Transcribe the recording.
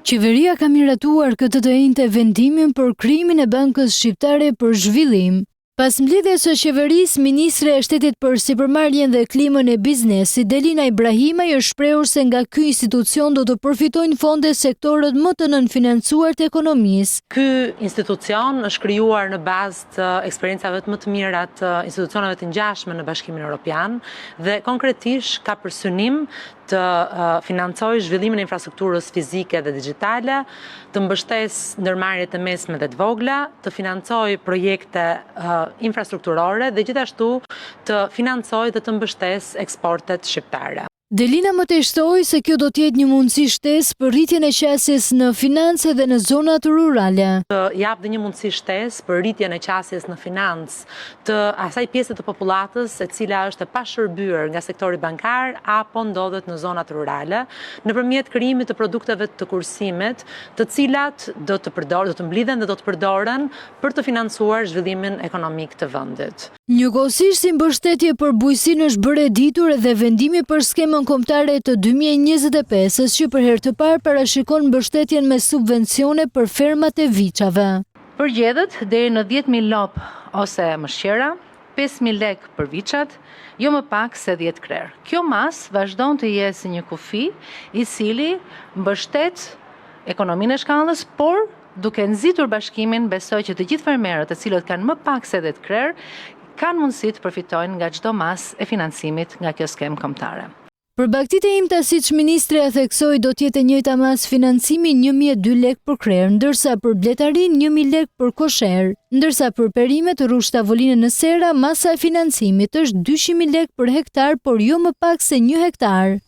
Qeveria ka miratuar këtë të njëjtë vendimin për krimin e Bankës Shqiptare për Zhvillim. Pas mbledhjes së qeverisë, ministre e Shtetit për Sipërmarrjen dhe Klimën e Biznesit, Delina Ibrahimaj, është shprehur se nga ky institucion do të përfitojnë fonde sektorët më të nënfinancuar të ekonomisë. Ky institucion është krijuar në bazë të eksperiencave më të mira të institucioneve të ngjashme në Bashkimin Evropian dhe konkretisht ka për synim të financojë zhvillimin e infrastrukturës fizike dhe digjitale, të mbështesë ndërmarrjet e mesme dhe të vogla, të financojë projekte infrastrukturore dhe gjithashtu të financojë dhe të mbështesë eksportet shqiptare. Delina më teshtoi se kjo do të jetë një mundësi shtesë për rritjen e qasjes në finance dhe në zonat rurale. Të jap dhe një mundësi shtesë për rritjen e qasjes në financë të asaj pjese të popullatës e cila është e pashërbyer nga sektori bankar apo ndodhet në zonat rurale, nëpërmjet krijimit të produkteve të kursimit, të cilat do të mblidhen dhe do të përdoren për të financuar zhvillimin ekonomik të vendit. Njëkohësisht, si mbështetje për bujqësinë është bërë e ditur edhe vendimi për skemën kombëtare të 2025-s që për herë të parë parashikon mbështetjen me subvencione për fermat e viçave. Për gjedhët deri në 10.000 lop ose mëshqera, 5.000 lek për viçat, jo më pak se 10 krerë. Kjo mas vazhdon të jetë si një kufi i cili mbështet ekonominë e shkallës, por duke nxitur bashkimin, besoj që të gjithë fermerët e cilët kanë më pak se 10 krerë kanë mundësi të përfitojnë nga çdo masë e financimit nga kjo skemë kombëtare. Për bagtitë e imta, siç ministre theksoi, do të jetë e njëjta masë financimi 1.002 lek për krerë, ndërsa për bletarin 1.000 lek për kosher, ndërsa për perimet rrush tavoline në sera, masa e financimit është 200.000 lek për hektar, por jo më pak se 1 hektar.